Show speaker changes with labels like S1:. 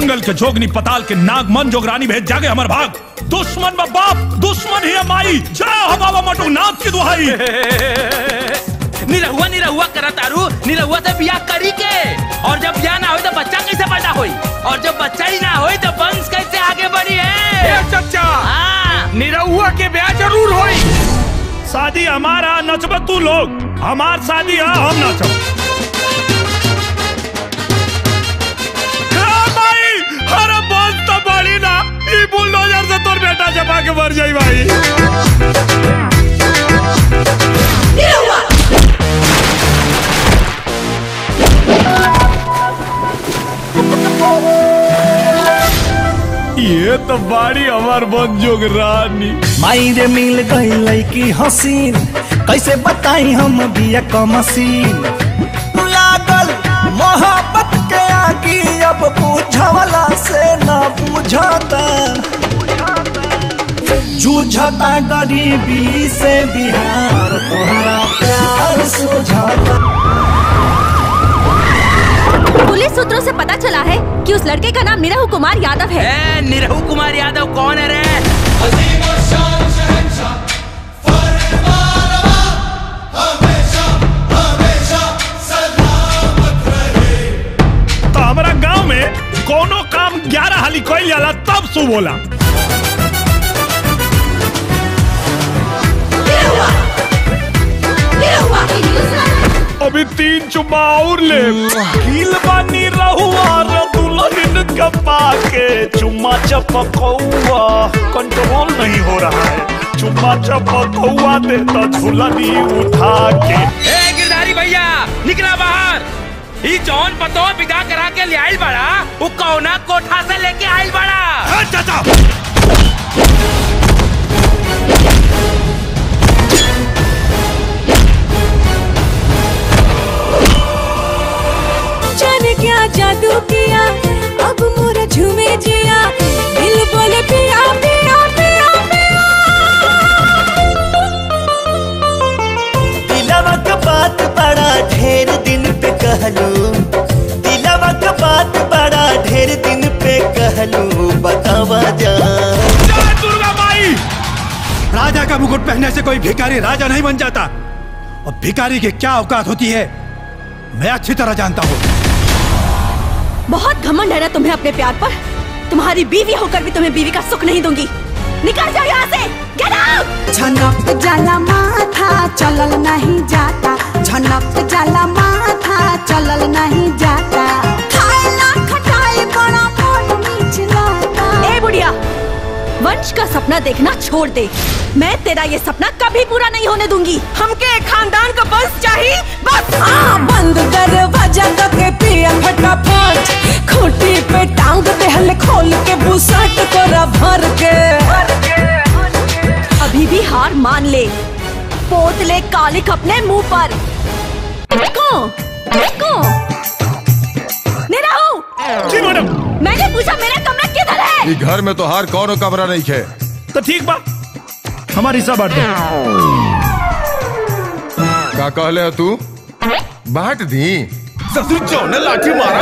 S1: जंगल के जोगनी पताल के नागमन जोगरानी भेज जागे हमर भाग। दुश्मन में बाप दुश्मन ही माई। जय हो बाबा मटू नाथ की दुहाई।
S2: निरहुआ निरहुआ करा तारू, निरहुआ तो बियाह करी के, और जब बियाह ना हो तो बच्चा कैसे पैदा होई, और जब बच्चा ही ना हो तो वंश कैसे आगे बढ़ी है।
S3: चाचा निरहुआ के ब्याह जरूर होई।
S1: शादी हमारा नचब तू लोग, हमार शादी है हम नचब। अरे बहुत तो बड़ी ना, ये बुलडोजर से तोर बेटा चपा के मर जाई भाई। ये तो बाड़ी हमार बन जोगरानी।
S4: माई रे मिल गई लड़की हसीन, कैसे बताई हम बिया का मसीन। लागल मोहब्बत के आगी, अब बुझवला से ना बुझाता। जूझता गरीबी से बिहार, तोहरा प्यार सुझाता।
S5: पुलिस सूत्रों से पता चला है कि उस लड़के का नाम निरहु कुमार यादव है।
S2: निरहु कुमार यादव कौन है रे?
S1: तो हमारा गांव में कोनो काम 11 हाली कोई जाला तब सु बोला। अभी 3 चुम्मा और ले। कील बानी रहुआ दुल्हन का पाके, चुम्मा चपकौआ कंट्रोल नहीं हो रहा है। चुम्मा चपकौआ दे तो झुलनी उठा के।
S2: गिरधारी भैया निकला बाहर। ई जौन पतो विदा करा के ले आइल बड़ा, वो कौना कोठा से लेके आइल बड़ा?
S1: चाचा
S5: जाने क्या जादू किया, अब मोरा झूमे जिया, दिल बोले पिया पिया पिया पिया।
S4: दिलवा का बात बड़ा ढेर दिन पे कहलू, दिलवा का बात बड़ा ढेर दिन पे कहलू, बतावा जा।
S1: जय दुर्गा माई। राजा का मुकुट पहनने से कोई भिखारी राजा नहीं बन जाता, और भिखारी की क्या औकात होती है मैं अच्छी तरह जानता हूँ।
S5: बहुत घमंड है ना तुम्हें अपने प्यार पर। तुम्हारी बीवी होकर भी तुम्हें बीवी का सुख नहीं दूंगी। निकल जाओ यहाँ से। Get out!
S6: झनक जाला माथा चलल नहीं जाता, झनक जाला माथा चलल नहीं जाता। खाए ना खटाई बड़ा मोट नीच लाता।
S5: ए बुढ़िया, वंश का सपना देखना छोड़ दे। मैं तेरा ये सपना कभी पूरा नहीं होने दूंगी। हमके खानदान का वंश चाहिए बस।
S6: हाँ बंद दरवाजा के पिया फटाफट, खूंटी पे टांग दे हल खोल के बुसट तोरा भर के।
S5: अभी भी हार मान ले, पोत ले कालिक अपने मुंह पर। देखो देखो निरहु।
S1: जी मैडम।
S5: मैंने पूछा मेरा कमरा किधर है?
S7: ये घर में तो हर कौन कमरा नहीं है।
S1: तो ठीक बा, हमारी सब बांट दो।
S7: का कहले तू? बांट दी। ससुर चौने लाठी मारा।